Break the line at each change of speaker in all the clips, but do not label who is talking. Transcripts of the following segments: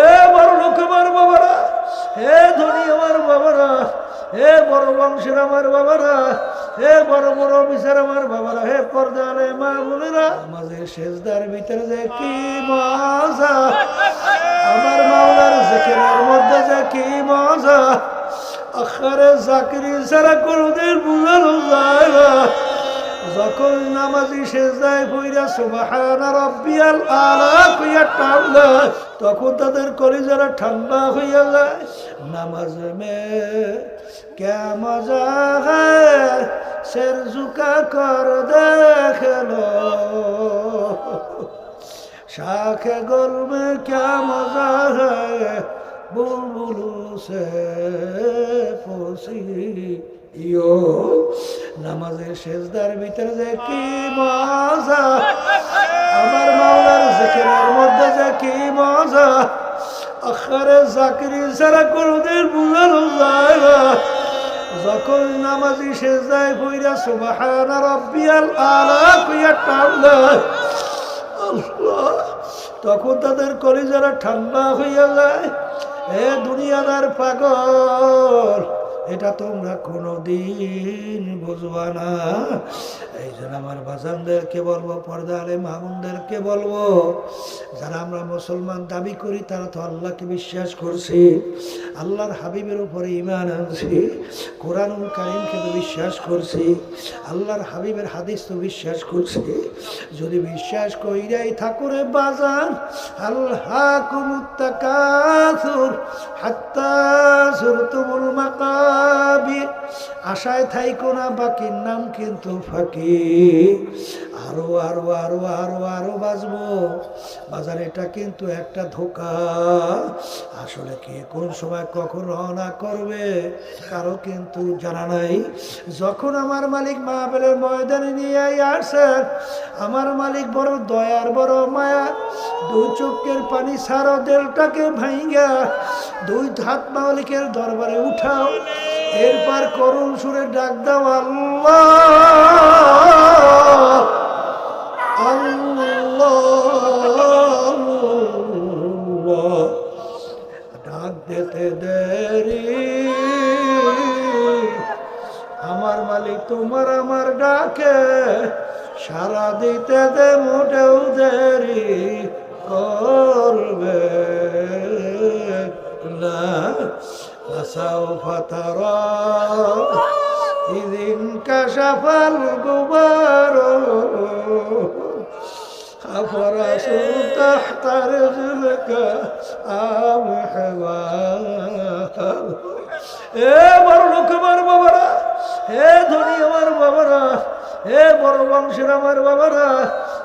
এ বড় লোক আমার বাবারা, হে ধনী আমার বাবারা, হে বড় বংশের আমার বাবারা, হে বড় বড় অফিসার আমার বাবারা, হে পর্দালে মা বোনেরা, আমাদের সেজদার ভিতরে যে কি মজা, আমার মাওলার জিকিরের মধ্যে যে কি মজা, আখারে জাকিরি ছাড়া কোনদিন বুঝানো যায় না। যখন নামাজি সেজদায় কইরা সুবহান রাব্বিয়াল আলা কইয়া টানলে তখন তাদের কলিজারা ঠান্ডা হইয়া যায়। নামাজ মে ক্যা মজা হ্যায় সির ঝুকা কর দেখলো, শাখে গুল মে ক্যা মজা হ্যায় বুলবুলু সে পুছি ইয়ো। নামাজের সেজদার ভিতরে যে কি মজা, আমার মাওলার জিকিরের মধ্যে যে কি মজা, আখারে জাকিরি ছাড়া কোনদিন বুঝানো যায় না। যখন নামাজি সেজদায় কইরা সুবহান রাব্বিয়াল আলা কইয়া টানলে আল্লাহ, তখন তাদের কলিজারা ঠান্ডা হইয়া যায়। এ দুনিয়াদার পাগল, এটা তোমরা কোনোদিন বুঝবা না। এই জন্য আমার বাজানদেরকে বলবো, পর্দা আলে মামুনদেরকে বলবো, যারা আমরা মুসলমান দাবি করি তারা তো আল্লাহকে বিশ্বাস করছি, আল্লাহর হাবিবের উপরে ঈমান আনছি, কোরআনুল কারীমকে তো বিশ্বাস করছি, আল্লাহর হাবিবের হাদিস তো বিশ্বাস করছি। যদি বিশ্বাস কইরাই ঠাকুরে বাজান, আল্লাহকুমুত তাকাসুর হাত্তা যুরতুমুল মাকাবির, আশায় থাইকো না বাকির নাম কিন্তু ফাঁকি। আরো আরো আরো আরো আরো বাঁচবো বাজার, এটা কিন্তু একটা ধোঁকা। আসলে কে কোন সময় কখন রওনা করবে কারো কিন্তু জানা নাই। যখন আমার মালিক মাহফিলের ময়দানে নিয়ে আসেন, আমার মালিক বড় দয়ার বড় মায়া, দুই চোখের পানি সারো দেলটাকে ভাইঙ্গা দুই হাত মালিকের দরবারে উঠাও, এরপর করুণ সুরে ডাক দাও আল্লাহ আল্লাহ। ডাক দিতে দেরি, আমার মালিক তোমার আমার ডাকে সারা দিতে দে, মোটেও দেরি করবে না। ফাসাউফা তারা ইদিন কাশাফাল গুবার আফরাসু তাহতা রিজলিকা আম হিওয়ার। এ বড় লোক আমার বাবারা, হে ধনী আমার বাবারা, হে বড় বংশের আমার বাবারা,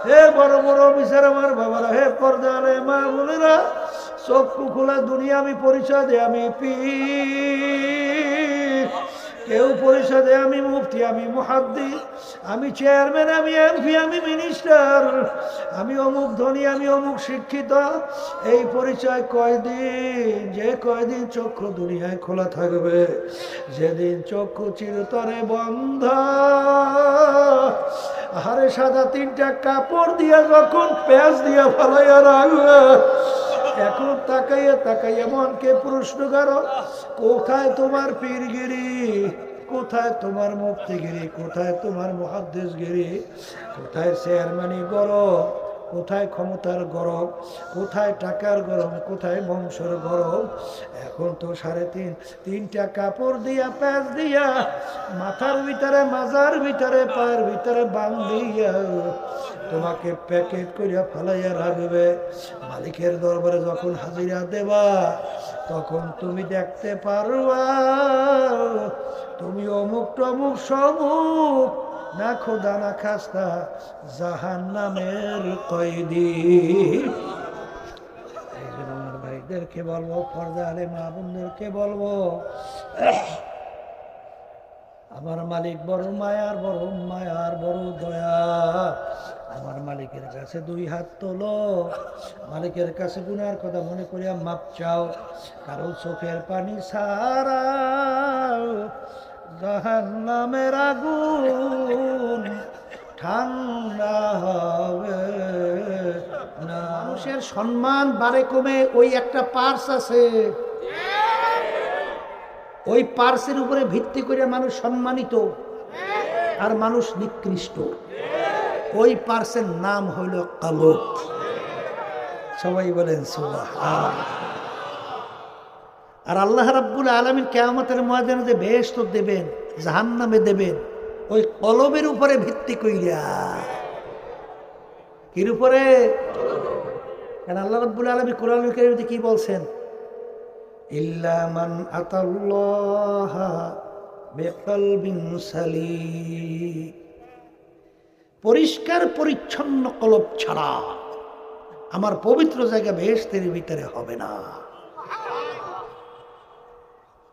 হে বড় বড় অফিসার আমার বাবারা, হে পর্দা আলে মা বোনেরা, চক্ষু খোলা দুনিয়া আমি পরিচয় দেয় আমি পীর, কেউ পরিচয় দেয় আমি মুফতি, আমি মুহাদ্দিস, আমি চেয়ারম্যান, আমি এমপি, আমি মিনিস্টার, আমি অমুক ধনী, আমি অমুক শিক্ষিত। এই পরিচয় কয়দিন, যে কয়দিন চক্ষু দুনিয়ায় খোলা থাকবে, যেদিন চক্ষু চিরতরে বন্ধ, আহারে সাদা তিনটা কাপড় দিয়া যখন পেঁয়াজ দিয়া ফালাইয়া রাখবে, এখন তাকাইয়া তাকাইয়া মনকে প্রশ্ন করো, কোথায় তোমার পীরগিরি, কোথায় তোমার মুফতিগিরি, কোথায় তোমার মুহাদ্দিসগিরি, কোথায় চেয়ারম্যানি গরম, কোথায় ক্ষমতার গরম, কোথায় টাকার গরম, কোথায় বংশের গরম। এখন তো তিনটা কাপড় দিয়া প্যাঁচ দিয়া মাথার ভিতরে, মাজার ভিতরে, পায়ের ভিতরে বান্ধিয়া তোমাকে প্যাকেট করিয়া ফেলাইয়া রাখবে। মালিকের দরবারে যখন হাজিরা দেবা তখন তুমি দেখতে পারবা তুমি অমুক টমুক সমুক, না খোদা না খাস্তা জাহান্নামের কয়েদি। এই জন্য আমার ভাইদেরকে বলবো, পর্দা আলে মা বোনদেরকে বলবো, আমার মালিক বড় মায়ার, বড় মায়ার, বড় দয়া। আমার মালিকের কাছে দুই হাত তোলো, মালিকের কাছে গুনার কথা মনে করিয়া মাপ চাও, কারো চোখের পানি ছাড়া জাহান্নামের আগুন ঠান্ডা হবে না। মানুষের সম্মান বাড়ে কমে ওই একটা পার্স আছে, ওই পার্সের উপরে ভিত্তি করে মানুষ সম্মানিত আর মানুষ নিকৃষ্ট। ওই পার্সের নাম হইল কলব। সবাই বলেন সুবহান। আর আল্লাহ রাব্বুল আলামিন কিয়ামতের ময়দানে যে বেহেশত দেবেন, জাহান্নামে দেবেন, ওই কলবের উপরে ভিত্তি কইরা। কির উপরে? কারণ আল্লাহ রাব্বুল আলামিন কোরআনুল কারীমে কি বলছেন? ইল্লা মান আতাল্লাহা বিকলবিন সালিম। পরিষ্কার পরিচ্ছন্ন কলব ছাড়া আমার পবিত্র জায়গা বেহেশতের ভিতরে হবে না।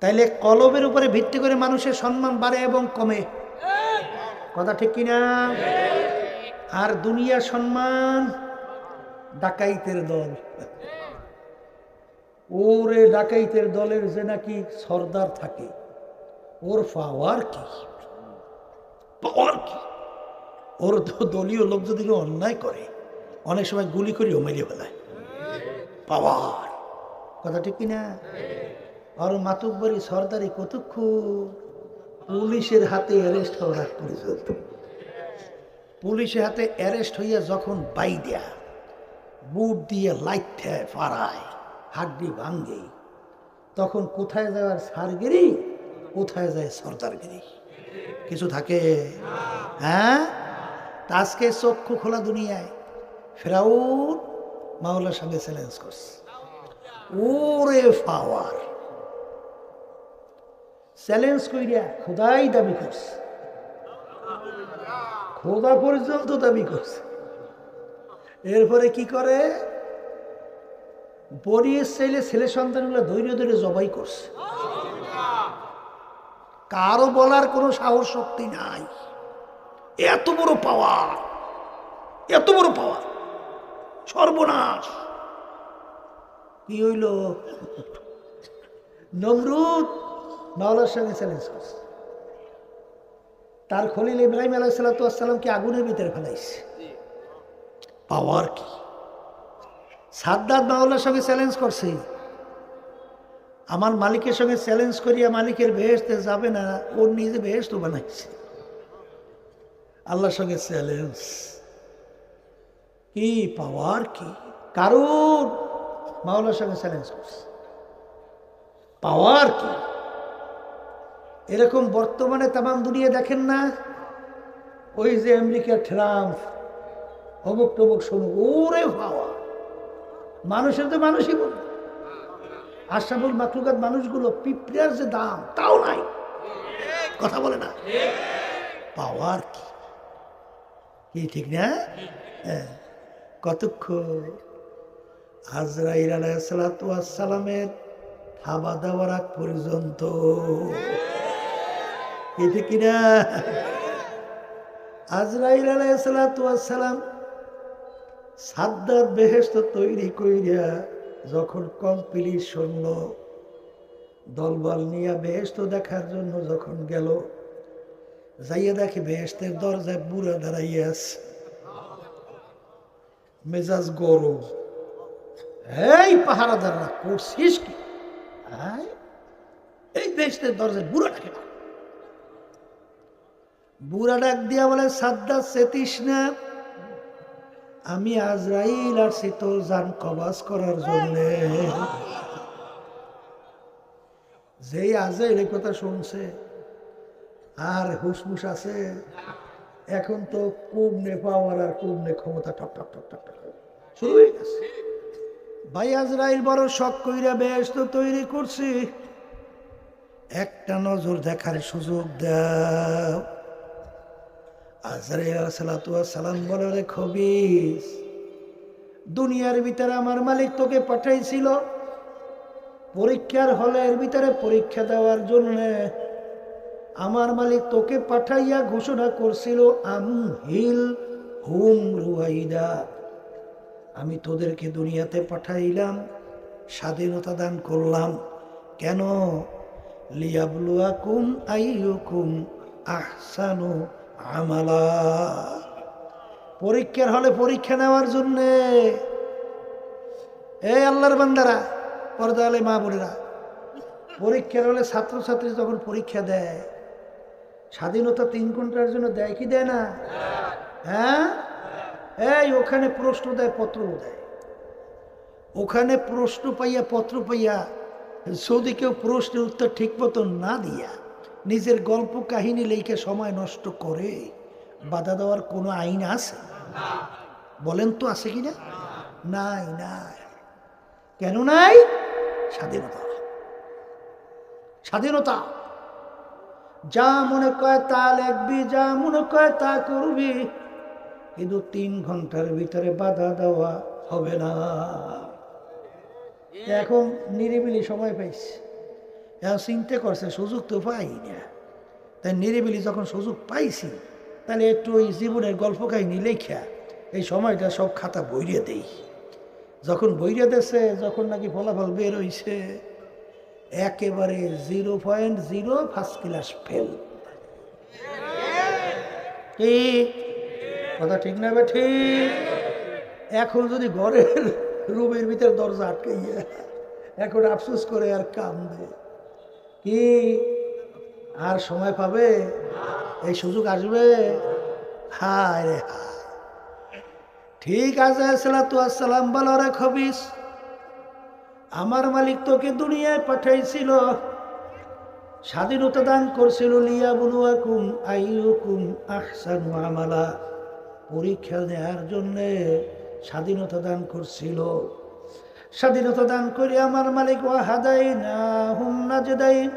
তাইলে কলবের উপরে ভিত্তি করে মানুষের সম্মান বাড়ে এবং কমে, কথা ঠিক কিনা? আর দুনিয়া সম্মান ডাকাইতের দল, ওরে ডাকাইতের দলের যে নাকি সর্দার থাকে, ওর পাওয়ার কি, পাওয়ার কি? ওর দলীয় লোক যদি অন্যায় করে অনেক সময় গুলি করিও মেরে ফেলায়। পাওয়ার, কথা ঠিক কিনা? আর মাতুব্বরি সর্দারি কতক্ষণ পুলিশের হাতে অ্যারেস্ট হওয়ার পর্যন্ত। পুলিশের হাতে অ্যারেস্ট হইয়া যখন বাই দেয়া, বুট দিয়ে লাইট ফাড়ায়, হাড্ডি ভাঙ্গে, তখন কোথায় যাওয়ার সারগিরি, কোথায় যায় সর্দারগিরি? কিছু থাকে? হ্যাঁ, আজকে চক্ষু খোলা দুনিয়ায় ফেরাউন মাওলার সঙ্গে চ্যালেঞ্জ করছে, ওরে পাওয়ার চ্যালেঞ্জ কইরা খোদাই দাবি করছে, খোদা পর্যন্ত দাবি করছে। এরপরে কি করে? বড়ির ছেলে ছেলে সন্তানগুলো ধৈর্য ধরে জবাই করছে। কারো বলার কোনো সাহস শক্তি নাই। এত বড় পাওয়ার, এত বড় পাওয়ার, সর্বনাশ। কি হইল? নমরুদ মাওলার সঙ্গে চ্যালেঞ্জ করছে, তার খলিল ইব্রাহিম আলাইহিস সালামকে আগুনের ভিতরে ফেলাইছে। পাওয়ার কি? সাদ্দাত মাওলার সঙ্গে চ্যালেঞ্জ করছে, আমার মালিকের সঙ্গে চ্যালেঞ্জ করিয়া মালিকের বেহেশতে যাবে না, ওর নিজে বেহেশত বানাইছে। আল্লাহর সঙ্গে চ্যালেঞ্জ, কি পাওয়ার কি? কারণ মাওলার সঙ্গে চ্যালেঞ্জ করছে, পাওয়ার কি? এরকম বর্তমানে তামাম দুনিয়া দেখেন না, ওই যে আমেরিকার ট্রাম্প, অমুক টমুক শুনুক, ওরে পাওয়া। মানুষের তো মানুষই বল, আশরাফুল মাখলুকাত মানুষগুলো পিঁপড়ার যে দাম তাও নাই, কথা বলে না। পাওয়ার কি? কি ঠিক না? কতক্ষণ আজরাইল আলাইহিস সালামের খাওয়া দাওয়ার আগ পর্যন্ত, কি ঠিক কিনা? আজরাইল আলাইহিস সালাম সাদ্দাত বেহেশত তৈরি কইরা যখন কমপ্লিট সৈন্য দলবল নিয়ে বেহেশত দেখার জন্য যখন গেল, যাইয়া দেখে বেহেশতের দরজায় বুড়া দাঁড়াইয়া আছে, মেজাজ গরম। এই পাহারাদাররা করছিস কি? এই বেহেশতের দরজায় বুড়া ডাকে, বুড়া ডাক দিয়া বলে, সাদ্দাত চেতিস না, আমি আজরাইল আসছি তোর জান কবাজ করার জন্য। যেই আজরাইল এই কথা শুনছে আর হুসমুস আছে, এখন তো কুমনে পাওয়ার আর কুমনে ক্ষমতা ঠক ঠক ঠক ঠক ঠক শুরু হয়ে গেছে। ভাই আজরাইল বড় শখ কইরা বেহেশত তৈরি করছি, একটা নজর দেখার সুযোগ দাও। আজরাইল আলাইহিস সালাম বলে, রে খবিস, দুনিয়ার ভিতরে আমার মালিক তোকে পাঠাইছিল পরীক্ষার হলের ভিতরে পরীক্ষা দেওয়ার জন্য। আমার মালিক তোকে পাঠাইয়া ঘোষণা করছিল, আমহিল হুম রুয়াইদা, আমি তোদেরকে দুনিয়াতে পাঠাইলাম, স্বাধীনতা দান করলাম। কেন? লিয়াবলুয়াকুম আইয়ুকুম আহসানু আমালা, পরীক্ষার হলে পরীক্ষা নেওয়ার জন্যে। এই আল্লাহর বান্দারা, পর্দা আলে মা বোনেরা, পরীক্ষার হলে ছাত্রছাত্রী যখন পরীক্ষা দেয়, স্বাধীনতা 3 ঘন্টার জন্য দেয় কি দেয় না? হ্যাঁ, এই ওখানে প্রশ্ন দেয়, পত্র দেয়। ওখানে প্রশ্ন পাইয়া, পত্র পাইয়া, যদি কেউ প্রশ্নের উত্তর ঠিক মতো না দিয়া নিজের গল্প কাহিনী লেখে সময় নষ্ট করে, বাধা দেওয়ার কোনো আইন আছে? বলেন তো আছে কিনা? নাই, নাই। কেন নাই? স্বাধীনতা। স্বাধীনতা। যা মনে কয় তা লিখবি, যা মনে কয় তা করবি, কিন্তু 3 ঘন্টার ভিতরে বাধা দেওয়া হবে না। এখন নিরিবিলি সময় পাইছে, এখন চিন্তা করছে সুযোগ তো পাই না, তাই নিরিবিলি যখন সুযোগ পাইছি, তাহলে একটু ওই জীবনের গল্প কাহিনী লেখা এই সময়টা সব খাতা বইরে দেই। যখন বইরে দেছে, যখন নাকি ফলাফল বের হইছে, একেবারে 0.0 ফার্স্ট ক্লাস ফেল। ঠিক কথা ঠিক না? ঠিক। এখন যদি ঘরের রুমের ভিতরে দরজা আটকাইয়া এখন আফসোস করে আর কান্দে, কি আর সময় পাবে? এই সুযোগ আসবে? হায় রে হায়। ঠিক আছে, সালাতু আসসালাম বলো রে খবিস, আমার মালিক তোকে দুনিয়ায় পাঠাইছিল, স্বাধীনতা দান করছিল, লিয়াবলুয়াকুম আইয়ুকুম আহসানু আমালা, পরীক্ষা নেওয়ার জন্যে স্বাধীনতা দান করছিল। স্বাধীনতা দান করে আমার মালিক ওয়াহাদাইনাহুম নাজদাইন,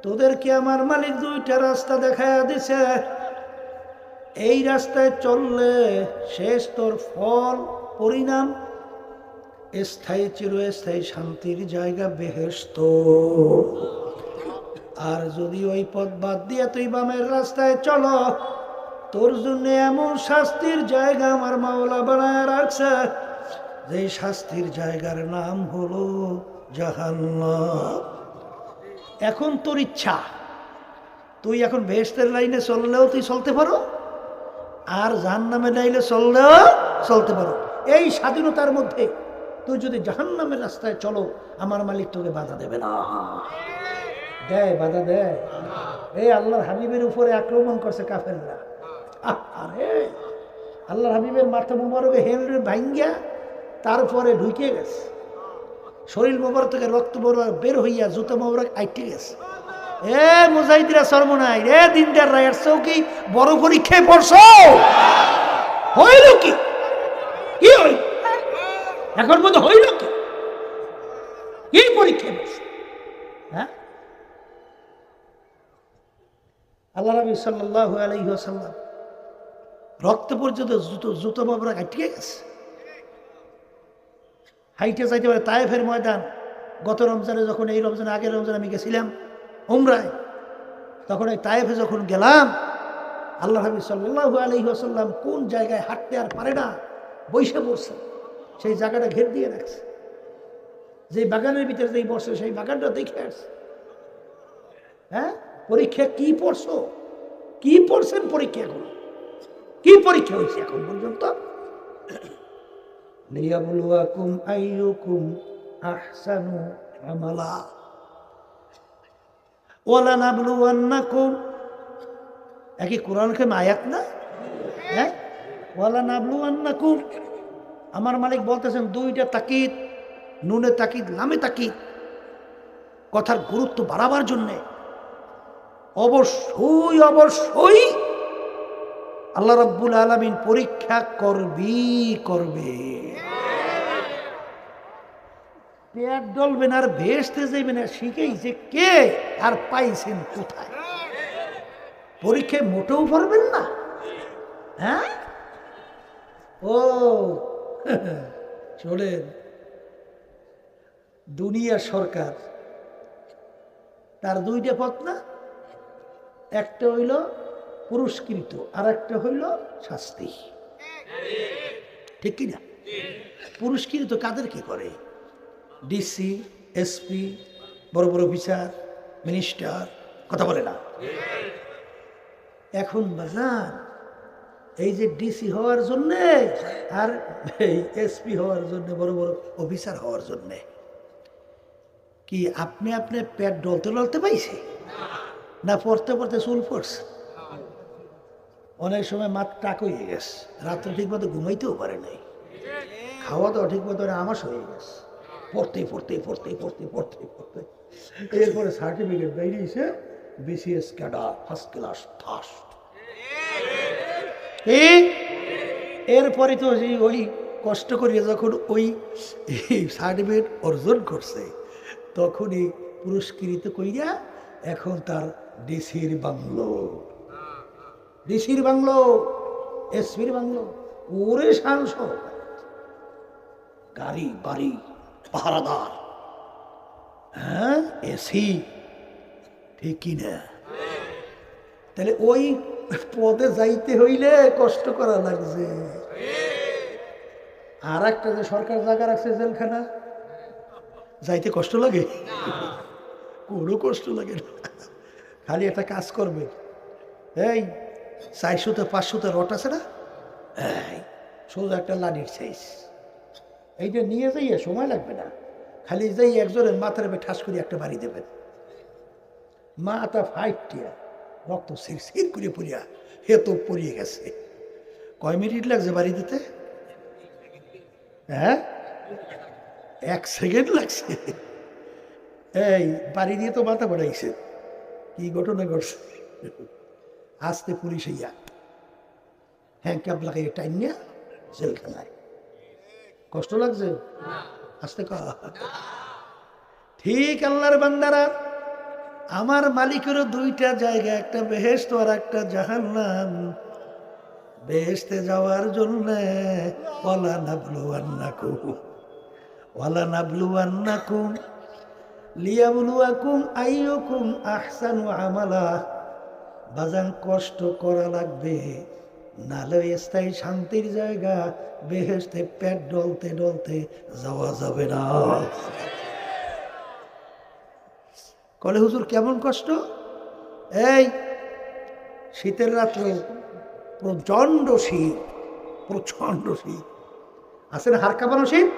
তোদেরকে আমার মালিক 2টা রাস্তা দেখায়া দিছে। এই রাস্তায় চললে শেষ তোর ফল, পরিণাম স্থায়ী, চিরস্থায়ী শান্তির জায়গা বেহেশত। আর যদি ওই পথ বাদ দিয়ে তুই বামের রাস্তায় চলো, তোর জন্য এমন শাস্তির জায়গা আমার মাওলা বানায় রাখছে, যে শাস্তির জায়গার নাম হলো জাহান্নাম। এখন তোর ইচ্ছা, তুই এখন বেহেশতের লাইনে চললেও তুই চলতে পারো, আর জাহান্নামে লাইনে চললেও চলতে পারো। এই স্বাধীনতার মধ্যে তুই যদি জাহান্নামের রাস্তায় চলো, আমার মালিক তোকে বাধা দেবে না। দেয়? বাধা দেয়? এই আল্লাহর হাবিবের উপরে আক্রমণ করছে কাফেররা। আরে আল্লাহর হাবিবের মাথা মুবারকে হেলরে ভাঙ্গিয়া তারপরে ঢুকে গেছে, শরীর মোবারক থেকে রক্ত বের হইয়া জুতা মোবারক আইটে গেছে। এ মুজাহিদিরা সর্বনাই রে, দিনদার রায়ের চৌকি বড় পরীক্ষায় পড়ছো, হইল কি? কি হইল এখন মধ্যে? হইল কি? কি পরীক্ষায় পড়ছো? হ্যাঁ, আল্লাহ নবী সাল্লাল্লাহু আলাইহি ওয়াসাল্লাম রক্ত পর্যন্ত জুতো মোবারক আটকে গেছে। হাইটে যাইতে পারে তায়েফের ময়দান। গত রমজানে, যখন এই রমজানে, আগের রমজানে আমি গেছিলাম উমরায়, তখন এই তায়েফে যখন গেলাম, আল্লাহ নবী সাল্লাল্লাহু আলাইহি ওয়াসাল্লাম কোন জায়গায় হাঁটতে আর পারে না, বইসা পড়ছে, সেই জায়গাটা ঘের দিয়ে রাখছে। যে বাগানের ভিতরে যেই বসে, সেই বাগানটা দেখে আসছে। হ্যাঁ, পরীক্ষা কি পড়ছো? কি পড়ছেন পরীক্ষা? এখন কি পরীক্ষা হয়েছে এখন পর্যন্ত? লিয়াবলুয়াকুম আইয়ুকুম আহসানু আমালা ওয়ালা নাবলুওয়ান্নাকুম। একই কোরআন কেম আয়াত না? হ্যাঁ, ওয়ালা নাবলুওয়ান্নাকুম। আমার মালিক বলতেছেন 2টা তাকিদ, নুনে তাকিদ, লামে তাকিদ, কথার গুরুত্ব বাড়াবার জন্যে। অবশ্যই অবশ্যই আল্লাহ রাব্বুল আলামিন পরীক্ষা করবে। পেট ডলবেন আর ভেস্তে যাইবেন, আর শিখেইছে কে আর পাইছেন কোথায়? পরীক্ষায় মোটেও পারবেন না। হ্যাঁ, ও চলেন, দুনিয়া সরকার তার 2টা পথ না? একটা হইল পুরস্কৃত, আর একটা হইল শাস্তি। ঠিক কিনা? পুরস্কৃত কাদের কি করে? ডিসি, এসপি, বড় বড় অফিসার, মিনিস্টার, কথা বলে না? এখন বাজার এই যে ডিসি হওয়ার জন্যে আর এই এসপি হওয়ার জন্য, বড় বড় অফিসার হওয়ার জন্যে কি আপনি আপনি পেট ডলতে ডলতে পাইছে না পড়তে পড়তে চুল পড়ছে? অনেক সময় মাঠ টাক হয়ে গেছে, রাত্রে ঠিক মতো ঘুমাইতেও পারে নাই, খাওয়া দাওয়া ঠিক মতো আমাস হয়ে গেছে, পড়তে পড়তে পড়তে পড়তে পড়তে পড়তে এরপরে সার্টিফিকেট বেরিয়েছে BCS cadre first class first. এরপরে তো ওই কষ্ট করিয়ে যখন ওই সার্টিফিকেট অর্জন করছে তখনই পুরস্কৃত কইরা এখন তার ডিসির বাংলো, ডিসির বাংলো, এসপির বাংলো, ওরে সাংসদ, গাড়ি বাড়ি, পাহারাদার, হ্যাঁ এসি, ঠিক কিনা? তাহলে ওই পদে যাইতে হইলে কষ্ট করা লাগছে। আর একটা যে সরকার জায়গা রাখছে জেলখানা, যাইতে কষ্ট লাগে? কোনো কষ্ট লাগে না, খালি একটা কাজ করবে, এই 400-500 রট আছে না, এই সোজা একটা লাঠির সাইজ, এইটা নিয়ে যাইয়া সময় লাগবে না, খালি যাই একজনের মাথার ঠাস করে একটা বাড়ি দেবেন, মাথা ফাইটিয়া রক্ত সির করে পড়িয়া হে তো পড়িয়ে গেছে। কয় মিনিট লাগছে বাড়ি দিতে? হ্যাঁ 1 সেকেন্ড লাগছে। এই বাড়ি দিয়ে তো মাথা বাড়াইছে, কি ঘটনা ঘটছে? আসতে পুলিশ হইয়া হ্যান্ডকাপ লাগাইয়ে টাইনিয়া জেলখানায়। কষ্ট লাগছে? আসতে ঠিক আল্লাহর বান্দারা, আমার মালিকেরও 2টা জায়গা, একটা বেহেশত আর একটা জাহান্নাম। বেহেশতে যাওয়ার জন্য ওয়ালা নাবলুয়ান্নাকুম লিয়াবলুয়াকুম আইয়ুকুম আহসানু আমালা। বাজান কষ্ট করা লাগবে, নালে স্থায়ী শান্তির জায়গা বেহেশতে পেট ডলতে ডলতে যাওয়া যাবে না। কলে হুজুর কেমন কষ্ট? এই শীতের রাত্রে প্রচণ্ড শীত, প্রচণ্ড শীত আছে না, হাড় কাঁপানো শীত।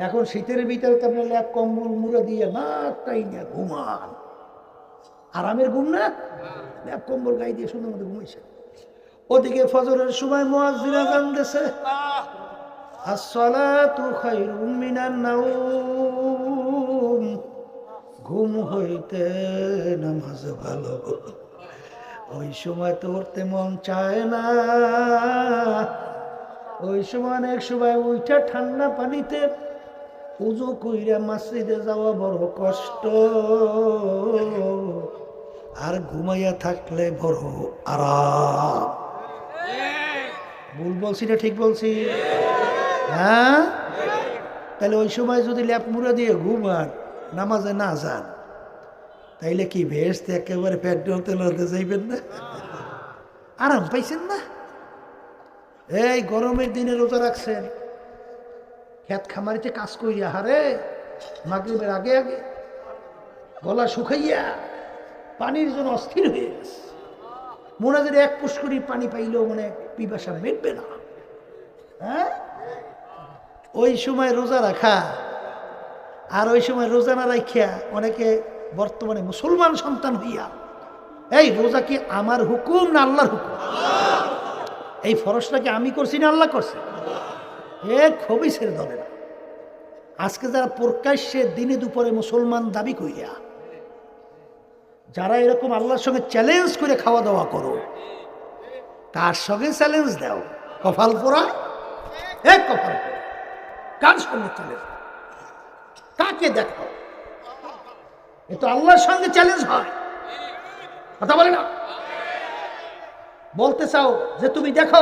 এখন শীতের ভিতরে তো আপনার ল্যাপ কম্বল মুড়ে দিয়ে নাকটাই না ঘুমান, আরামের ঘুম না, ল্যাপ কম্বল গায়ে দিয়ে সুন্দর মতো ঘুমাইছে। ওদিকে ফজরের সময় মুয়াজ্জিন আযান দিছে, আসসালাতু খায়রুম মিনান নাওম, ঘুম হইতে নামাজ ভালো। ওই সময় তো উঠতে মন চায় না, ওই সময় অনেক সময় উঠা ঠান্ডা পানিতে উজু কইরা মসজিদে যাওয়া বড় কষ্ট, আর ঘুমাইয়া থাকলে বড় আরাম। ভুল বলছি না ঠিক বলছি? হ্যাঁ, তাহলে ওই সময় যদি ল্যাপ মুড়ে দিয়ে ঘুমান, নামাজে না যান, তাইলে কি বেহেশতে একেবারে পেট ডলতে লড়তে যাইবেন না? আরাম পাইছেন না? এই গরমের দিনে রোজা রাখছেন, খেত খামারিতে কাজ করিয়া হারে মাগরিবের আগে আগে গলা শুকাইয়া পানির জন্য অস্থির হয়ে গেছে, মনে যদি 1 পুষ্করি পানি পাইলেও মনে পিপাসা মেটবে না। হ্যাঁ, ওই সময় রোজা রাখা আর ওই সময় রোজা না রাখিয়া অনেকে বর্তমানে মুসলমান সন্তান হইয়া, এই রোজা কি আমার হুকুম না আল্লাহর হুকুম? এই ফরজটা কি আমি করছি না আল্লাহ করছে? এ খবিসের দলে না। আজকে যারা প্রকাশ্যে দিনে দুপুরে মুসলমান দাবি করিয়া, যারা এরকম আল্লাহর সঙ্গে চ্যালেঞ্জ করে খাওয়া দাওয়া করো, তার সঙ্গে চ্যালেঞ্জ দাও, কপাল পোড়া, এক কপাল পোড়া, কার সঙ্গে চ্যালেঞ্জ, কাকে দেখাও? এ তো আল্লাহর সঙ্গে চ্যালেঞ্জ হয়, কথা বলে না? বলতে চাও যে তুমি দেখো,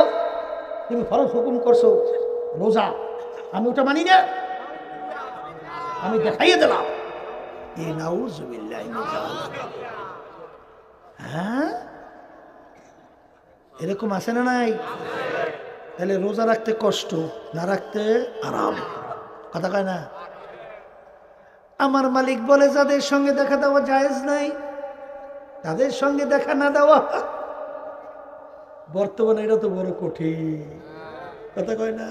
তুমি ফরজ হুকুম করছো রোজা, আমি ওটা মানি না, আমি দেখাইয়ে দিলাম। হ্যাঁ, এরকম আছে না নাই? তাহলে রোজা রাখতে কষ্ট, না রাখতে আরাম, কথা কয় না? আমার মালিক বলে যাদের সঙ্গে দেখা দেওয়া জায়েজ নাই, তাদের সঙ্গে দেখা না দেওয়া বর্তমানে এটা তো বড় কঠিন কথা কয় না।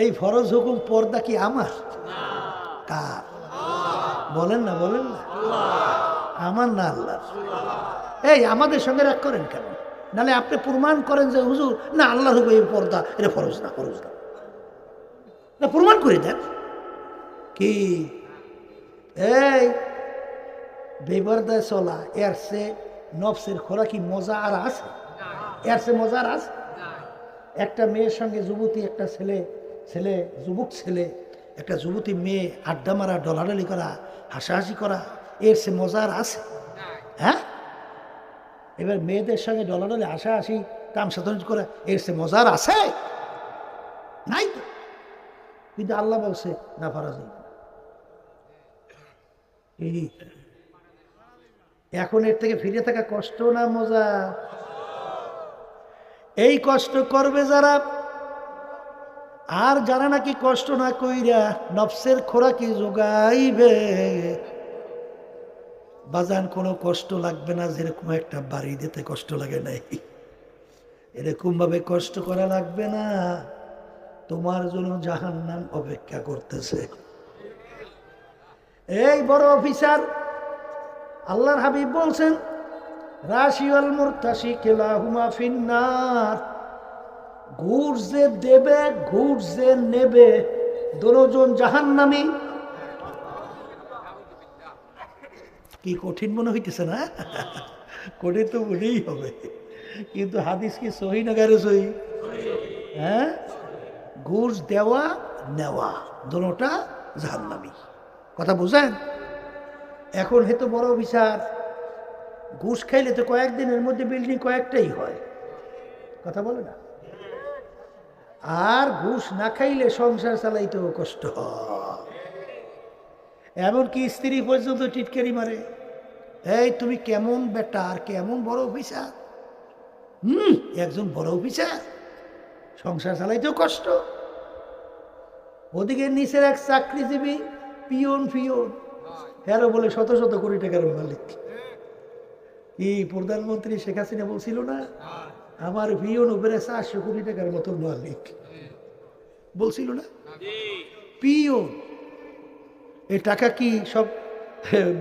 এই ফরজ হুকুম পর্দা কি আমার কার? বলেন না বলেন না, আমার না আল্লাহ। এই আমাদের সঙ্গে রাগ করেন কেন? নালে আপনি প্রমাণ করেন যে হুজুর না আল্লাহর হুকুম এই পর্দা এটা ফরজ না, ফরজ না, না প্রমাণ করে দেন। কি এই বেপরদায় চলা এর সে নফসের খোরাকি মজা আর আছে? এর সে মজা আর আছে? একটা মেয়ের সঙ্গে যুবতী একটা ছেলে যুবক ছেলে একটা যুবতী মেয়ে আড্ডা মারা, ডলাডলি করা, হাসাহাসি করা, এর সে মজার আছে? হ্যাঁ, এবার মেয়েদের সঙ্গে ডলাডলি হাসাহাসি তামসাতন করা এর সে মজার আছে? নাই তো। কিন্তু আল্লাহ বলছে না ফারাজ। এখন এর থেকে ফিরে থাকা কষ্ট না মজা? এই কষ্ট করবে যারা, আর যারা নাকি কষ্ট না কইরা নফসের খোরাকি যোগাইবে, বাজান কোনো কষ্ট লাগবে না। যেরকম একটা বাড়ি দিতে কষ্ট লাগে নাই, এরকম ভাবে কষ্ট করা লাগবে না। তোমার জন্য জাহান্নাম অপেক্ষা করতেছে। এই বড় অফিসার আল্লাহর হাবিব বলছেন রাশি ওয়াল মুরতাশি কিলাহুমা ফিন্নার। ঘুষ যে দেবে ঘুষ যে নেবে দুজন জাহান্নামী। কি কঠিন মনে হইতেছে না? কঠিন তো মনেই হবে, কিন্তু হাদিস কি সহি না গারে সহি? হ্যাঁ, ঘুষ দেওয়া নেওয়া দুটোটা জাহান্নামী। কথা বুঝেন? এখন হেতু বড় বিচার, ঘুষ খাইলে তো কয়েকদিনের মধ্যে বিল্ডিং কয়েকটাই হয়। কথা বলে না? আর ঘুষ না খাইলে সংসার চালাইতেও কষ্ট হয়। এমনকি স্ত্রী পর্যন্ত টিটকারি মারে, এই তুমি কেমন বেটা আর কেমন বড় অফিসার। একজন বড় অফিসার, সংসার চালাইতেও কষ্ট। ওদিকে নিচের এক চাকরিজীবী পিয়ন হ্যারো বলে শত শত কোটি টাকার মালিক। কি প্রধানমন্ত্রী শেখ হাসিনা বলছিল না, আমার পিয়ন উপরে 400 কোটি টাকার মতো মালিক, বলছিল না? পিয়ন এই টাকা কি সব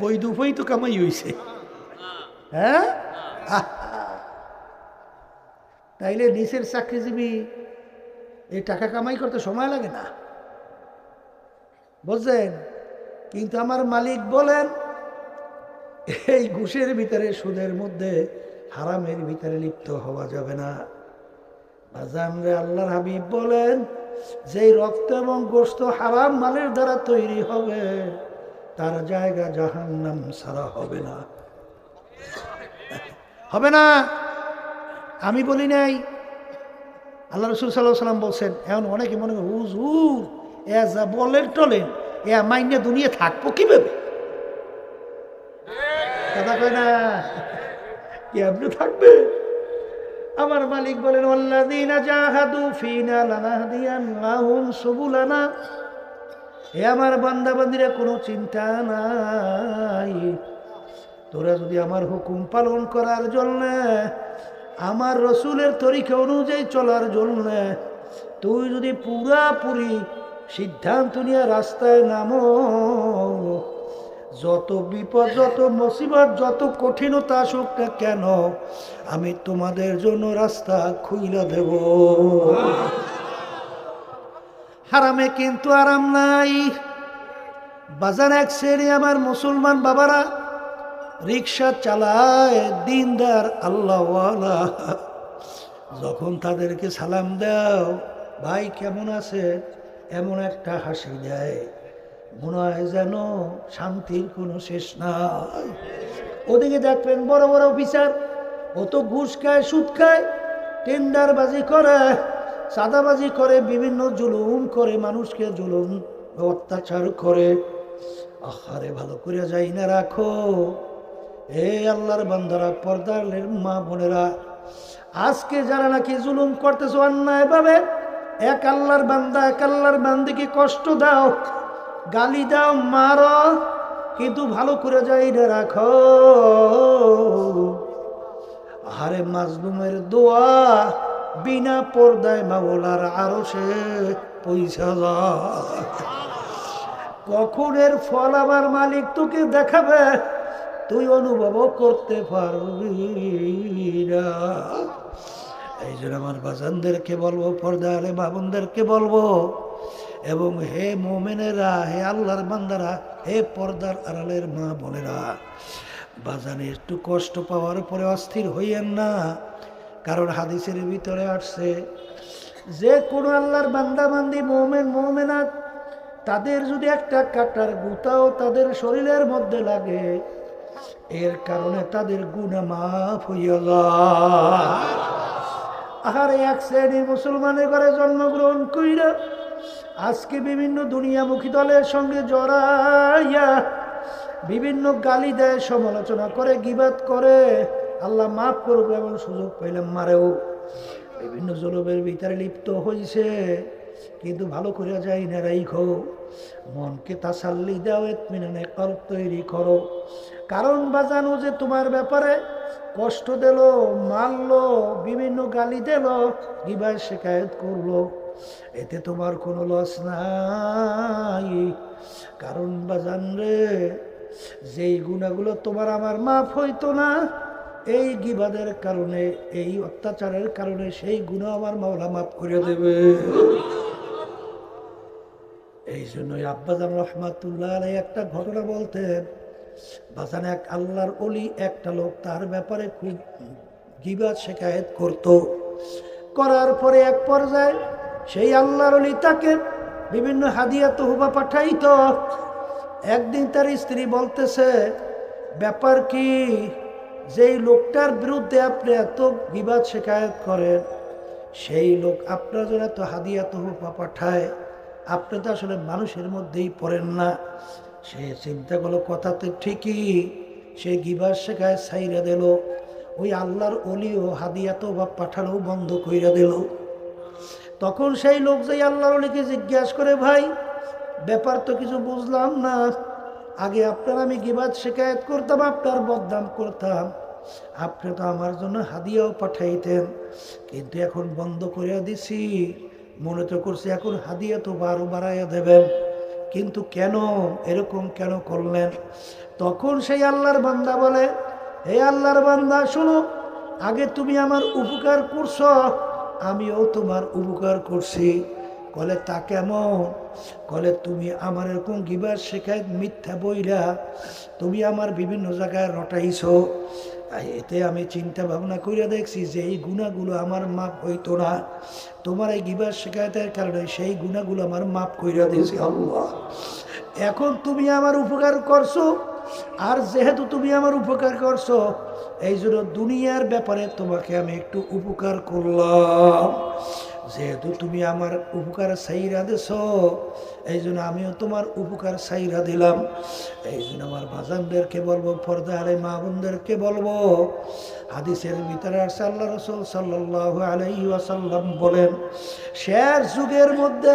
বৈধ উপায় তো কামাই হয়েছে? হ্যাঁ, তাইলে নিচের চাকরিজীবী এই টাকা কামাই করতে সময় লাগে না, বুঝলেন? কিন্তু আমার মালিক বলেন এই ঘুষের ভিতরে, সুদের মধ্যে, হারামের ভিতরে লিপ্ত হওয়া যাবে না। বাজানরে আল্লাহর হাবিব বলেন যেই রক্ত এবং গোশত হারাম মালের দ্বারা তৈরি হবে তার জায়গা জাহান্নাম ছাড়া হবে না, হবে না। আমি বলি নাই, আল্লাহ রাসূল সাল্লাল্লাহু আলাইহি ওয়াসাল্লাম বলছেন। এখন অনেকে মনে করে হুজুর এ যা বলেন টলেন এ মাইনে দুনিয়া থাকবো কিভাবে? কথা কয় না, কেমনে থাকবে? আমার মালিক বলেন ওয়াল্লাযীনা জাহাদু ফীনা লানাহদিয়ান্নাহুম সুবুলানা। হে আমার বান্দা বান্দীরা, কোনো চিন্তা নাই, তোরা যদি আমার হুকুম পালন করার জন্য, আমার রসুলের তরিকা অনুযায়ী চলার জন্য তুই যদি পুরাপুরি সিদ্ধান্ত নিয়ে রাস্তায় নামো, যত বিপদ, যত মুসিবত, যত কঠিনতা আসুক না কেন, আমি তোমাদের জন্য রাস্তা খুইলা দেব। হারামে কিন্তু আরাম নাই। বাজার এক শ্রেণী আমার মুসলমান বাবারা রিক্সা চালায়, দিনদার আল্লাহওয়ালা, যখন তাদেরকে সালাম দাও ভাই কেমন আছে, এমন একটা হাসি দেয়, মনে হয় যেন শান্তির কোনো শেষ নাই। ওদিকে দেখবেন বড় বড় অফিসার, ও তো ঘুষ খায়, সুদ খায়, টেন্ডারবাজি করে, চাঁদাবাজি করে, বিভিন্ন জুলুম করে, মানুষকে জুলুম অত্যাচার করে। আহারে ভালো করে যাই না রাখো। এ আল্লাহর বান্দারা, পর্দার মা বোনেরা, আজকে যারা নাকি জুলুম করতেছো অন্যায় ভাবে, এক আল্লাহর বান্দা এক আল্লাহর বান্দিকে কষ্ট দাও, গালি দাও, মারো, কিন্তু ভালো করে যাই না রাখো। হারে মাজলুমের দোয়া বিনা পর্দায় মাওলার আরশে পৌঁছা যায়। কখন এর ফল আমার মালিক তোকে দেখাবে তুই অনুভব করতে পারবি না। এই জন্য আমার বাজানদেরকে বলবো, পর্দা আলে মা বোনদেরকে বলবো, এবং হে মোমেনেরা, হে আল্লাহর বান্দারা, হে পর্দার আড়ালের মা বোনেরা, বাজানে একটু কষ্ট পাওয়ার পরে অস্থির হইয়েন না। কারণ হাদিসের ভিতরে আসছে যে কোনো আল্লাহর বান্দা বান্দি মোমেন মোমেনাত তাদের যদি একটা কাটার গুতাও তাদের শরীরের মধ্যে লাগে, এর কারণে তাদের গুনাহ মাফ হইয়া যায়। আর এক শ্রেণীর মুসলমানের ঘরে জন্মগ্রহণ কইরা আজকে বিভিন্ন দুনিয়ামুখী দলের সঙ্গে জড়াইয়া বিভিন্ন গালি দেয়, সমালোচনা করে, গীবাত করে, আল্লাহ মাফ করুক, এমন সুযোগ পাইলাম মারেও বিভিন্ন জলবের ভিতরে লিপ্ত হইছে। কিন্তু ভালো করে যাই না, রাইখো মনকে তাসাল্লি দাও, ইতমিনানে কলব তৈরি করো। কারণ বাজানো যে তোমার ব্যাপারে কষ্ট দিল, মারলো, বিভিন্ন গালি দিল, গিবায় শিকায়ত করলো, এতে তোমার কোনো লস নাই। কারণ বাজান রে, যেই গুণাগুলো তোমার আমার মাফ হইতো না, এই গিবাদের কারণে, এই অত্যাচারের কারণে সেই গুনাহ আমার মাওলা মাফ করে দেবে। এই জন্যই আব্বাজান রহমাতুল্লাহ আলাইহি একটা ঘটনা বলতেন। বাজান এক আল্লাহর ওলি, একটা লোক তার ব্যাপারে খুব গীবাত শিকায়েত করত। করার পরে এক পর্যায়ে সেই আল্লাহর ওলি তাকে বিভিন্ন হাদিয়া তহবা পাঠাইত। একদিন তার স্ত্রী বলতেছে, ব্যাপার কি, যেই লোকটার বিরুদ্ধে আপনি এত গীবাত শিকায়েত করেন, সেই লোক আপনার জন্য এত হাদিয়া তহবা পাঠায়, আপনি তো আসলে মানুষের মধ্যেই পড়েন না। সে চিন্তা করলো কথাতে ঠিকই, সে গিবাস শেখায় ছাইরা দিল। ওই আল্লাহর অলিও হাদিয়া তওবা পাঠানো বন্ধ কইরা দিল। তখন সেই লোক যে আল্লাহর অলিকে জিজ্ঞাসা করে, ভাই ব্যাপার তো কিছু বুঝলাম না, আগে আপনার আমি গিবাত শিকায়েত করতাম, আপনার বদনাম করতাম, আপনি তো আমার জন্য হাদিয়াও পাঠাইতেন, কিন্তু এখন বন্ধ করিয়া দিছি, মনে তো করছি এখন হাদিয়া তো আরো বাড়াইয়া দেবেন, কিন্তু কেন এরকম কেন করলেন? তখন সেই আল্লাহর বান্দা বলে, হে আল্লাহর বান্দা শোনো, আগে তুমি আমার উপকার করছো, আমিও তোমার উপকার করছি। কলে তা কেমন? কলে তুমি আমার এরকম গিবার শেখায় মিথ্যা বইরা তুমি আমার বিভিন্ন জায়গায় রটাইছো, এতে আমি চিন্তা ভাবনা কইরা দেখছি যে এই গুণাগুলো আমার মাপ হইতো না, তোমার এই গিবার শিকায়তের কারণে সেই গুণাগুলো আমার মাপ কইরা দিয়েছি আল্লাহ। এখন তুমি আমার উপকার করছো, আর যেহেতু তুমি আমার উপকার করছো, এই জন্য দুনিয়ার ব্যাপারে তোমাকে আমি একটু উপকার করলাম। যেহেতু তুমি আমার উপকার সাইরা দিছ, এই জন্য আমিও তোমার উপকার সাইরা দিলাম। এই জন্য আমার বাজানদেরকে বলবো, পর্দা আলে মা বোনদেরকে বলবো, হাদিসের ভিতরে আসছে আল্লাহ রাসূল সাল্লাল্লাহু আলাইহি ওয়াসাল্লাম বলেন, শেষ যুগের মধ্যে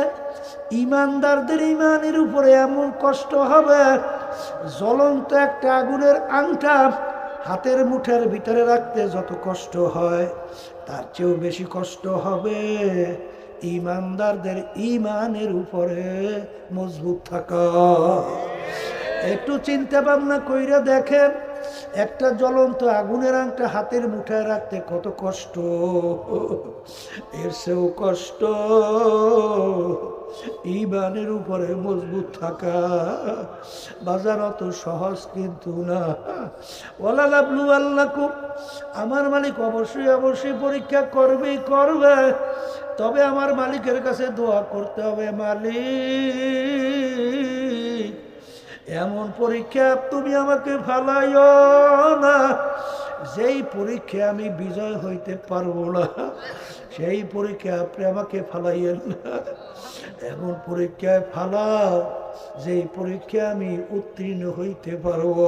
ইমানদারদের ইমানের উপরে এমন কষ্ট হবে, জ্বলন্ত একটা আগুনের আংটা হাতের মুঠের ভিতরে রাখতে যত কষ্ট হয়, তার চেয়েও বেশি কষ্ট হবে ইমানদারদের ইমানের উপরে মজবুত থাকা। একটু চিন্তা ভাবনা কইরা দেখেন, একটা জ্বলন্ত আগুনের আংটা হাতের মুঠায় রাখতে কত কষ্ট, এর চেয়েও কষ্ট ইমানের উপরে মজবুত থাকা। বাজার অত সহজ কিন্তু না। ওয়ালা লাবলু আল্লাকুম, আমার মালিক অবশ্যই অবশ্যই পরীক্ষা করবেই করবে, তবে আমার মালিকের কাছে দোয়া করতে হবে, মালিক এমন পরীক্ষা তুমি আমাকে ফালাইও না, যেই পরীক্ষা আমি বিজয় হইতে পারবো না, সেই পরীক্ষা আপনি আমাকে ফালাইয়েন না। এমন পরীক্ষায় ফালাও যেই পরীক্ষা আমি উত্তীর্ণ হইতে পারবো।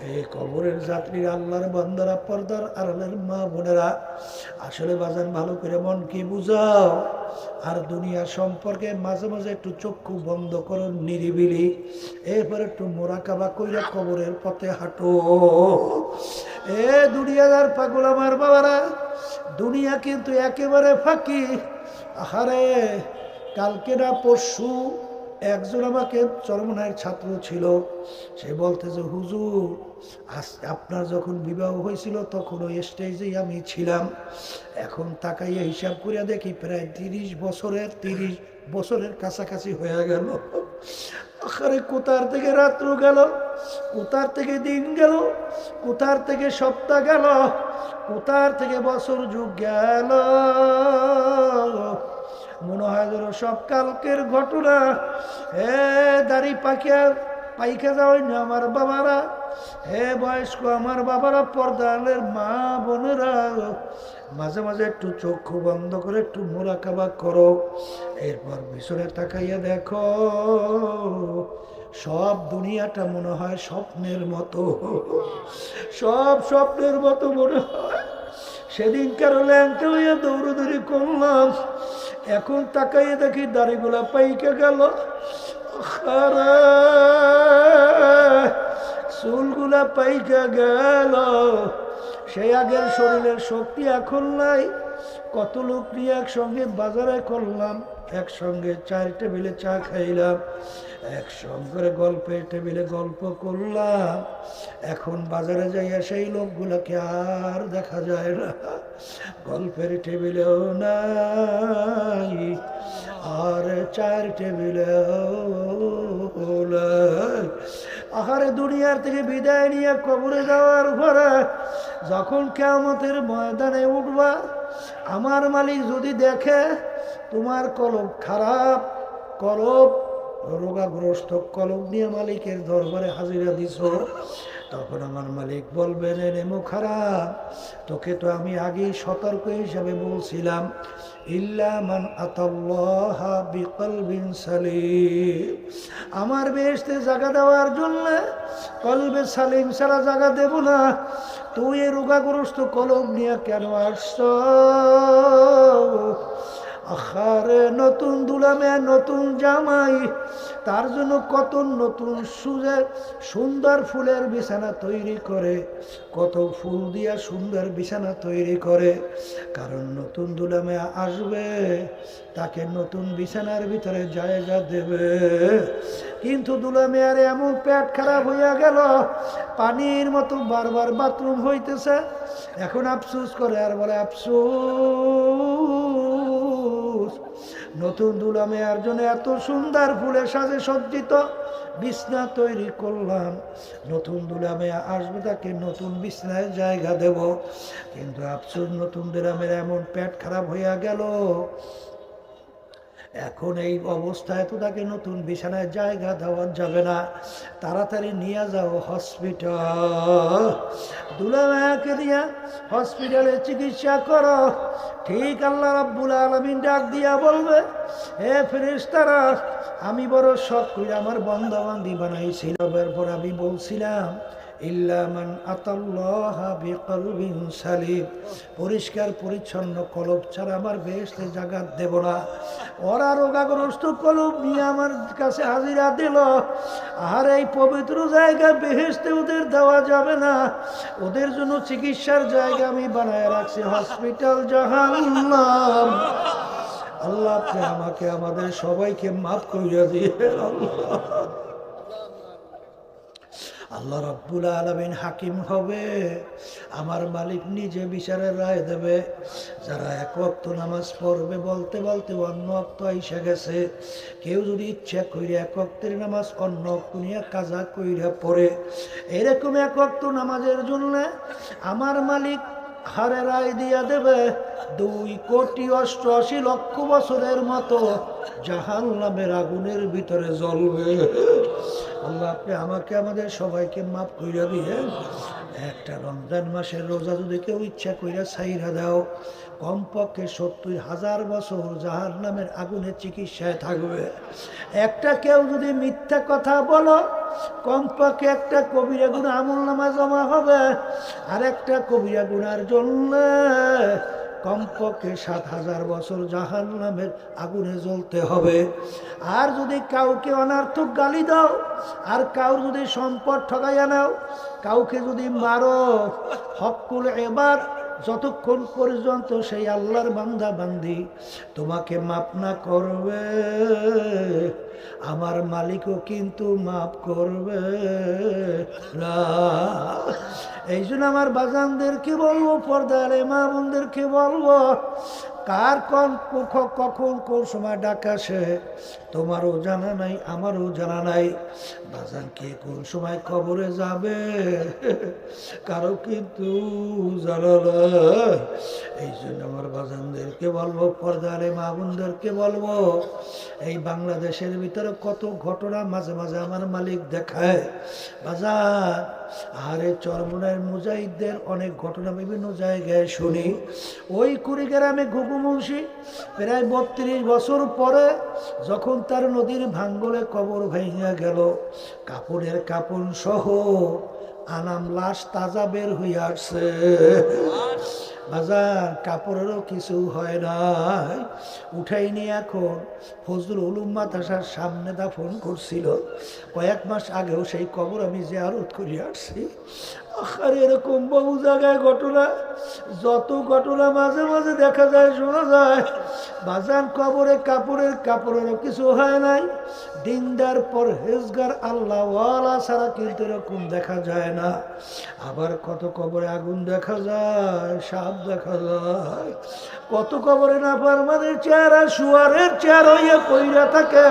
এই কবরের যাত্রী আল্লাহর বান্দারা, পর্দার আড়ালের মা বোনেরা, আসলে বাজান ভালো করে মন কি বুঝাও। আর দুনিয়া সম্পর্কে মাঝে মাঝে একটু চক্ষু বন্ধ করো নিরিবিলি, এরপর একটু মোরাকাবা কইরা কবরের পথে হাঁটো। এ দুনিয়াদার পাগল আমার বাবারা, দুনিয়া কিন্তু একেবারে ফাঁকি। আহারে, কালকে না পরশু একজন আমাকে চরমনায়ের ছাত্র ছিল, সে বলতেছে হুজুর আপনার যখন বিবাহ হয়েছিল তখন ওই স্টেজেই আমি ছিলাম, এখন তাকাইয়া হিসাব করিয়া দেখি প্রায় 30 বছরের কাছাকাছি হয়ে গেল। আরে কোথার থেকে রাত্র গেল, কোথার থেকে দিন গেল, কোথার থেকে সপ্তাহ গেল, কোথার থেকে বছর যুগ গেল, মনে হয় যেন সব কালকের ঘটনা। হে দাড়ি পাইকা যাওয়াই না আমার বাবারা, হে বয়স্ক আমার বাবারা, পর্দালের মা বোনেরা, মাঝে মাঝে একটু চক্ষু বন্ধ করে একটু মোরাকাবা করো, এরপর পিছনে তাকাইয়া দেখো সব দুনিয়াটা মনে হয় স্বপ্নের মতো, সব স্বপ্নের মতো মনে হয়। সেদিন কারো ল্যাংটা হইয়া দৌড়দৌড়ি করলাম, এখন তাকাইয়ে দেখি দাড়িগুলা পাইকে গেল, চুলগুলা পাইকা গেল, সেই আগের শরীরের শক্তি এখন নাই। কত লোক নিয়ে একসঙ্গে বাজারে করলাম, একসঙ্গে চায়ের টেবিলে চা খাইলাম, একসঙ্গে গল্পের টেবিলে গল্প করলাম, এখন বাজারে যাইয়া সেই লোকগুলাকে আর দেখা যায় না, গল্পের টেবিলেও নাই, আর চায়ের টেবিলেও নাই। আহারে, দুনিয়ার থেকে বিদায় নিয়ে কবরে যাওয়ার পরে যখন কিয়ামতের ময়দানে উঠবা, আমার মালিক যদি দেখে তোমার কলব খারাপ, কলব রোগাগ্রস্ত কলব নিয়ে মালিকের দরবারে হাজিরা দিছ, তখন আমার মালিক বলবেন রে খারাপ, তোকে তো আমি আগেই সতর্ক হিসাবে বলছিলাম, ইল্লা মান আতাল্লাহা বিকলবিন সালিম, আমার বেহেশতে জায়গা দেওয়ার জন্য কলবে সালিম ছাড়া জায়গা দেব না। তুই এ রোগাগ্রস্ত কলব নিয়ে কেন আসছ? আহারে, নতুন দুলামে নতুন জামাই, তার জন্য কত নতুন সুন্দর ফুলের বিছানা তৈরি করে, কত ফুল দিয়া সুন্দর বিছানা তৈরি করে, কারণ নতুন দুলামে আসবে, তাকে নতুন বিছানার ভিতরে জায়গা দেবে। কিন্তু দুলামে আর এমন পেট খারাপ হইয়া গেল, পানির মতো বারবার বাথরুম হইতেছে, এখন আফসোস করে আর বলে আফসোস, নতুন দুলামেয়ার জন্য এত সুন্দর ফুলে সাজে সজ্জিত বিছনা তৈরি করলাম, নতুন দুলামেয়া আসবে, তাকে নতুন বিছনায় জায়গা দেব, কিন্তু আফসোস নতুন দুলামের এমন পেট খারাপ হইয়া গেল, এখন এই অবস্থায় তো তাকে নতুন বিছানায় জায়গা দেওয়া যাবে না, তাড়াতাড়ি নিয়ে যাও হসপিটাল, দুলামায়াকে দিয়া হসপিটালে চিকিৎসা করো। ঠিক আল্লাহ রাব্বুল আলামিন ডাক দিয়া বলবে, হে ফেরেশতারা, আমি বড় শখ করে আমার বান্দা-বান্দি বানাইছিলাম, এরপর আমি বলছিলাম ইল্লা মান আতাল্লাহা বিকলবিন সালিম, পরিষ্কার পরিচ্ছন্ন কলব ছাড়া আমার বেহেশতে জায়গা দেব না। ওরা রোগাগ্রস্ত কলব নিয়ে আমার কাছে হাজিরা দিল, আর এই পবিত্র জায়গা বেহেশতে ওদের দেওয়া যাবে না, ওদের জন্য চিকিৎসার জায়গা আমি বানায় রাখছি হসপিটাল জাহান্নাম। আল্লাহ আপনি আমাকে আমাদের সবাইকে মাফ করিয়া দিয়ে, আল্লাহ রাব্বুল আলামিন হাকিম হবে, আমার মালিক নিজে বিচারের রায় দেবে। যারা এক ওয়াক্ত নামাজ পড়বে বলতে বলতে অন্য ওয়াক্ত আইসা গেছে, কেউ যদি ইচ্ছা কইরা এক ওয়াক্তের নামাজ অন্য ওয়াক্ত নিয়ে কাজা কইরা পড়ে, এরকম এক ওয়াক্ত নামাজের জন্য আমার মালিক হারে রায় দিয়া দেবে 2,88,00,000 বছরের মতো জাহান্নামের আগুনের ভিতরে জ্বলবে। আল্লাহ আপনি আমাকে আমাদের সবাইকে মাফ কইরা দিয়ে, একটা রমজান মাসের রোজা যদি কেউ ইচ্ছা কইরা ছাইরা দাও, কমপক্ষে 70,000 বছর জাহান্নামের আগুনের চিকিৎসায় থাকবে। একটা কেউ যদি মিথ্যা কথা বলো, কমপক্ষে একটা কবিরা গুনাহ আমলনামায় জমা হবে, আর একটা কবিরা গুনার জন্য কমপক্ষে 7,000 বছর জাহান্নামের আগুনে জ্বলতে হবে। আর যদি কাউকে অনার্থক গালি দাও, আর কাউর যদি সম্পদ ঠকাইয়া নাও, কাউকে যদি মারো, হকুল এবার যতক্ষণ পর্যন্ত সেই আল্লাহর বান্দা বান্দি তোমাকে মাফ না করবে, আমার মালিকও কিন্তু মাফ করবে না। এই জন্য আমার বাজানদেরকে বলবো, পর্দার মা বোনদেরকে বলবো, কার কখন কোন সময় ডাকা সে তোমারও জানা নাই, আমারও জানা নাই। বাজান কে কোন সময় কবরে যাবে কারো কিন্তু জানা নাই। এই জন্য আমার বাজানদেরকে বলবো, পর্দার মা বোনদেরকে বলবো, এই বাংলাদেশের ভিতরে কত ঘটনা মাঝে মাঝে আমার মালিক দেখায় বাজার। আরে চরমনার মুজাহিদদের অনেক ঘটনা বিভিন্ন জায়গায় শুনি। ওই কুড়িগ্রামে ঘুঘু মুন্সি প্রায় 32 বছর পরে যখন তার নদীর ভাঙ্গলে কবর ভেঙে গেল, কাপড়ের কাপড় সহ আনাম লাশ তাজা বের হয়ে আসছে বাজার, কাপড়েরও কিছু হয় নাই। উঠাই নিয়ে এখন ফজলুল উলুম মাদ্রাসার সামনে দাফন করছিল। কয়েক মাস আগেও সেই কবর আমি জিয়ারত করে আসছি। আর এরকম বহু জায়গায় ঘটনা, যত ঘটনা মাঝে মাঝে দেখা যায়, শোনা যায় বাজান, কবরে কাপড়েরও কিছু হয় নাই। দিনদার পরহেজগার আল্লাহওয়ালা ছাড়া কিন্তু এরকম দেখা যায় না। আবার কত কবরে আগুন দেখা যায়, সাপ দেখা যায়, কত কবরে নাফরমানের চেহারা শুয়ারের চেহারা হইয়া পইরা থাকে,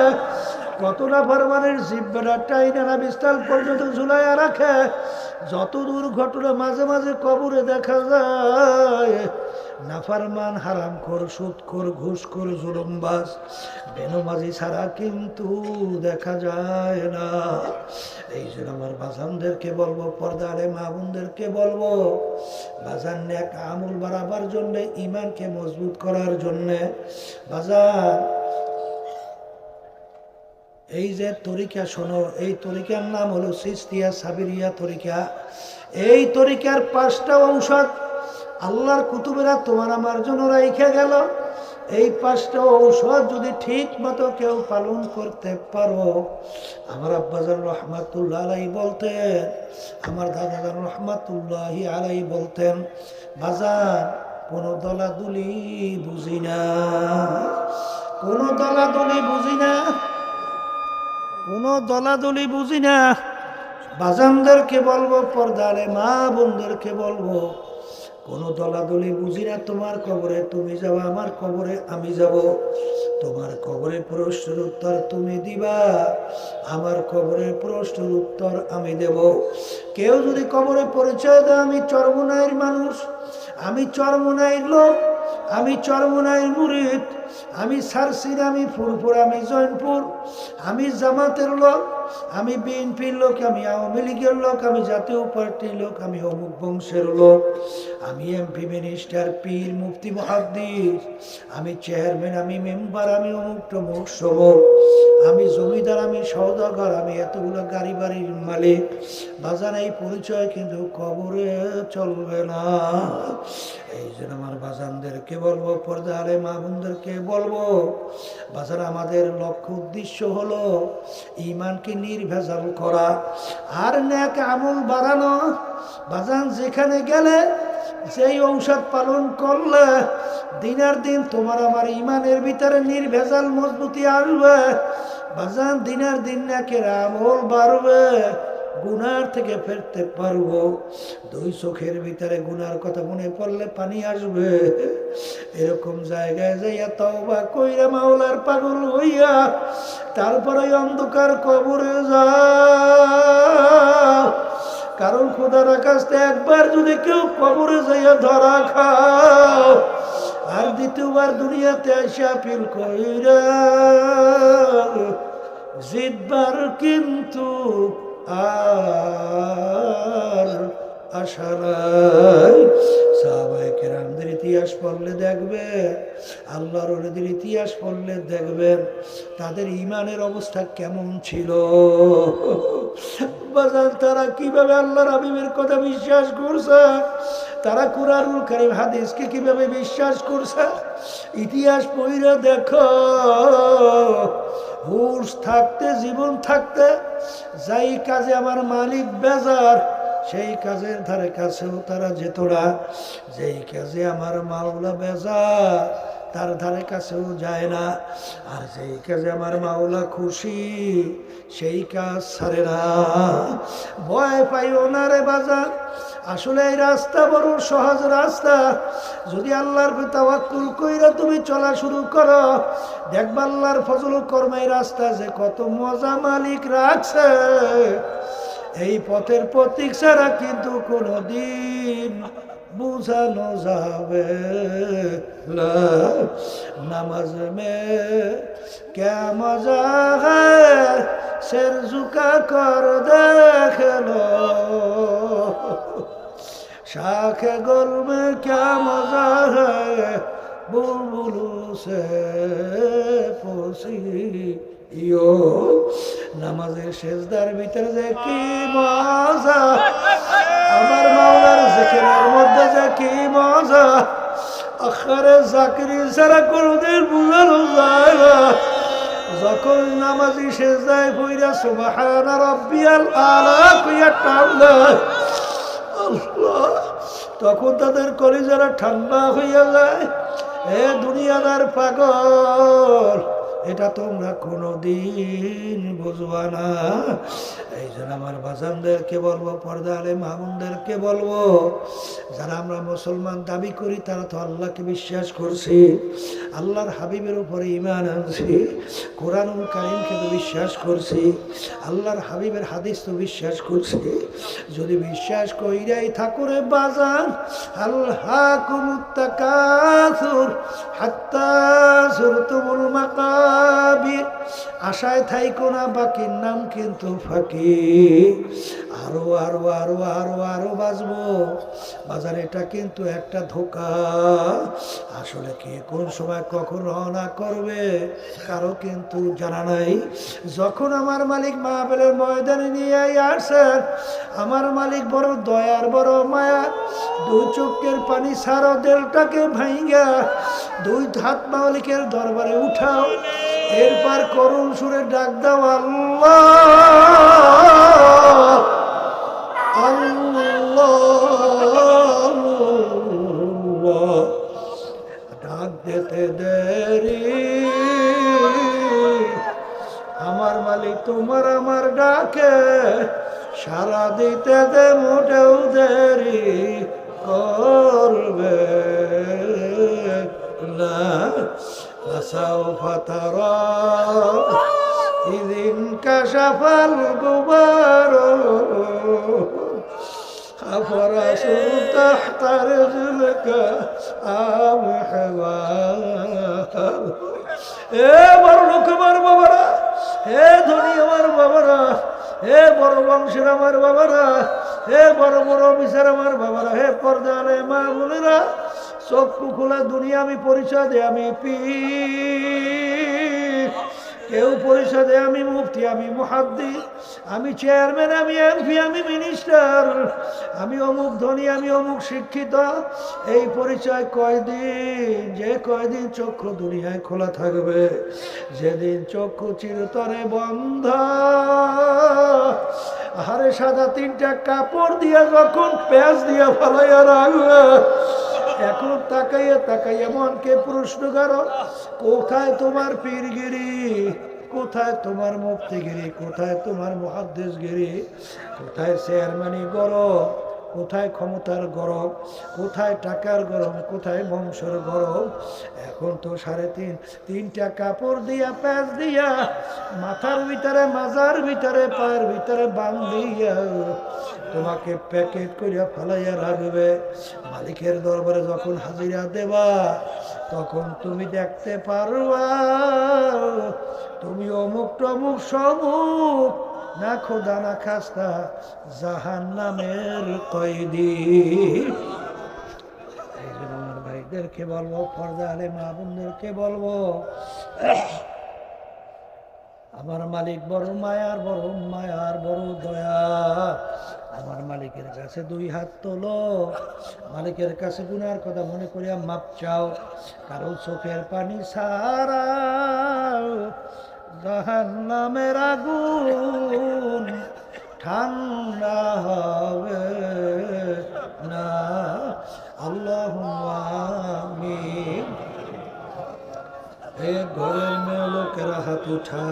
কত নাফরমানের জিহ্বাটা টাইনা না বিস্তাল পর্যন্ত ঝুলাইয়া রাখে। যত দুর্ঘটনা মাঝে মাঝে কবরে দেখা যায়। নাফরমান, হারামখোর, সুদখোর, ঘুষখোর, জুলুমবাজ, বেনমাজি ছাড়া কিন্তু দেখা যায় না। এই জন্য আমার বাজানদেরকে বলবো, পর্দারে মা বোনদেরকে বলবো, বাজান নেক আমল বাড়াবার জন্যে, ইমানকে মজবুত করার জন্যে বাজান এই যে তরিকা শোনো, এই তরিকার নাম হলো সিস্তিয়া সাবিরিয়া তরিকা। এই তরিকার 5টা ঔষধ আল্লাহর কুতুবেরা তোমার আমার জন্য রাইখা গেল। এই 5টা ঔষধ যদি ঠিক মতো কেউ পালন করতে পারো, আমার আব্বাজান রহমাতুল্লাহ আলাই বলতেন, আমার দাদাজান রহমাতুল্লাহি আলাই বলতেন, বাজার কোনো দলাদলি বুঝি না, কোনো দলাদলি বুঝি না, কোনো দলাদলি বুঝি না। বাজানদেরকে বলবো, পর্দারে মা বোনদেরকে বলবো, কোনো দলাদলি বুঝি না। তোমার কবরে তুমি যাবা, আমার কবরে আমি যাব। তোমার কবরে প্রশ্নের উত্তর তুমি দিবা, আমার কবরে প্রশ্নের উত্তর আমি দেব। কেউ যদি কবরে পরিচয় দেয় আমি চরমনাইয়ের মানুষ, আমি চরমনাইয়ের লোক, আমি চরমনাইয়ের মুরিদ, আমি সারসির, আমি ফুরফুর, আমি জৈনপুর, আমি জামাতের লোক, আমি বিএনপির লোক, আমি আওয়ামী লীগের লোক, আমি জাতীয় পার্টির লোক, আমি অমুক বংশের লোক, আমি এমপি, মিনিস্টার, পীর, মুফতি, মুহাদ্দিস, আমি চেয়ারম্যান, আমি মেম্বার, আমি অমুক তমুক সমুক, আমি জমিদার, আমি সওদাগর, আমি এতগুলো গাড়ি বাড়ির মালিক। বাজান এই পরিচয় কিন্তু কবরে চলবে না। এই জন্য আমার বাজানদেরকে বলবো, পর্দারে মা বোনদেরকে বলবো, বাজার আমাদের লক্ষ্য উদ্দেশ্য হলো ইমানকে নির্ভেজাল করা আর নেক আমল বাড়ানো। বাজান যেখানে গেলে যেই ঔষধ পালন করলে দিনের দিন তোমার আমার ইমানের ভিতরে নির্ভেজাল মজবুতি আসবে। বাজান দিনের দিন নেকের আমল বাড়বে, গুনার থেকে ফেরতে পারবো। 2 চোখের ভিতরে গুনার কথা মনে পড়লে পানি আসবে। এরকম জায়গায় যাইয়া তওবা কইরা মাওলার পাগল হইয়া তারপরে অন্ধকার কবরে যাও। কারণ খোদার কাছে একবার যদি কেউ কবরে যাইয়া ধরা খাও, আর দ্বিতীয়বার দুনিয়াতে আইসা ফিল কইরা জিতবার কিন্তু আর আশা নাই। সাহাবায়ে কেরামদের ইতিহাস পড়লে দেখবে, আল্লাহর ওলিদের ইতিহাস পড়লে দেখবেন তাদের ঈমানের অবস্থা কেমন ছিল। বাজার তারা কিভাবে আল্লাহর হাবিবের কথা বিশ্বাস করছে, তারা কুরআনুল কারীম হাদিসকে কিভাবে বিশ্বাস করছে, ইতিহাস পড়ে দেখো। হুঁশ থাকতে, জীবন থাকতে যাই কাজে আমার মালিক বেজার, সেই কাজের ধারে কাছেও তারা যেত না। যেই কাজে আমার মাওলা বেজার, তার ধারে কাছেও যায় না। আর যেই কাজে আমার মাওলা খুশি, সেই কাজ ছাড়ে না। ভয় পাইও না রে বাজার, আসলে এই রাস্তা বড় সহজ রাস্তা। যদি আল্লাহর প্রতি তাওয়াক্কুল কইরা তুমি চলা শুরু করো, দেখবা আল্লাহর ফজল কর্মে এই রাস্তা যে কত মজা মালিক রাখছে। এই পথের প্রতীক ছাড়া কিন্তু কোনদিন বুঝানো যাবে না। নামাজ মে ক্যা মজা হ্যায়, सिर झुका कर देख लो, शाख गुल में क्या मजा है, बुलबुलों से पूछियो। নামাজের সেজদার ভিতরে যে কি মজা, আমার মাওলার জিকিরের মধ্যে যে কি মজা, আখরে জাকিরি ছাড়া কোনদিন বুঝানো যায় না। যখন নামাজি সেজদায় পইরা সুবহান রাব্বিয়াল আলা কইয়া টানলে আল্লাহ, তখন তাদের কলিজারা ঠান্ডা হইয়া যায়। এ দুনিয়াদার পাগল, এটা তোমরা কোনোদিন বুঝবা না। এই জন্য আমার বাজানদেরকে বলবো, পর্দা আলে মামুনদেরকে বলবো, যারা আমরা মুসলমান দাবি করি তারা তো আল্লাহকে বিশ্বাস করছি, আল্লাহর হাবিবের উপরে ঈমান আনছি, কোরআনুল কারীমকে তো বিশ্বাস করছি, আল্লাহর হাবিবের হাদিস তো বিশ্বাস করছি। যদি বিশ্বাস কইরাই থাকুরে বাজান, আল্লাহকুমুত তাকাসুর হাত্তা যুরতুমুল মাকাবির, আশায় থাইকো না, বাকির নাম কিন্তু ফাঁকি। আরো আরো আরো আরো আরো বাঁচবো বাজার, এটা কিন্তু একটা ধোঁকা। আসলে কে কোন সময় কখন রওনা করবে কারো কিন্তু জানা নাই। যখন আমার মালিক মাহফিলের ময়দানে নিয়ে আসেন, আমার মালিক বড় দয়ার বড় মায়া, দুই চোখের পানি সারো দেলটাকে ভাইঙ্গা, দুই হাত মালিকের দরবারে উঠাও, এরপর করুণ সুরে ডাক দাও আল্লাহ আল্লাহ। ডাক দিতে দেরি, আমার মালিক তোমার আমার ডাকে সারা দিতে দে, মোটেও দেরি করবে না। فسوف ترى إذ انكشف الغبار أفرس تحت رجلك أم حمار। এ বড় লোক আমার বাবারা, হে ধনী আমার বাবারা, হে বড় বংশের আমার বাবারা, হে বড় বড় অফিসার আমার বাবারা, হে পর্দা আলে মা বোনেরা, চক্ষু খোলা দুনিয়া। আমি পরিচয় দেয় আমি পীর, কেউ পরিচয় দেয় আমি মুফতি, আমি মুহাদ্দিস, আমি চেয়ারম্যান, আমি এমপি, আমি মিনিস্টার, আমি অমুক ধনী, আমি অমুক শিক্ষিত। এই পরিচয় কয়দিন, যে কয়দিন চক্ষু দুনিয়ায় খোলা থাকবে, যেদিন চক্ষু চিরতরে বন্ধ। আরে সাদা তিনটা কাপড় দিয়া যখন প্যাঁচ দিয়া ফালাইয়া রাখবে, এখন তাকাইয়া তাকাইয়া মনকে প্রশ্ন করো, কোথায় তোমার পীরগিরি, কোথায় তোমার মুফতিগিরি, কোথায় তোমার মুহাদ্দিসগিরি, কোথায় চেয়ারম্যানি গরম, কোথায় ক্ষমতার গরম, কোথায় টাকার গরম, কোথায় বংশের গরম। এখন তো তিনটা কাপড় দিয়া প্যাঁচ দিয়া মাথার ভিতরে, মাজার ভিতরে, পায়ের ভিতরে বান্ধিয়া তোমাকে প্যাকেট করিয়া ফালাইয়া রাখবে। মালিকের দরবারে যখন হাজিরা দেবা, তখন তুমি দেখতে পারবা তুমি অমুক টমুক সমুক না খোদা না খাস্তা জাহান্নামের কয়েদি। এই জন্য আমার ভাইদেরকে বলবো, পর্দা আলে মা বোনদেরকে বলবো, আমার মালিক বড় মায়ার, বড় মায়ার, বড় দয়া। আমার মালিকের কাছে দুই হাত তোলো, মালিকের কাছে গুনার কথা মনে করিয়া মাপ চাও। কারো চোখের পানি ছাড়া জাহান্নামের আগুন ঠান্ডা হবে না। আল্লাহুম্মা আমিন। এ ঘরের মেয়ে লোকেরা হাত উঠা।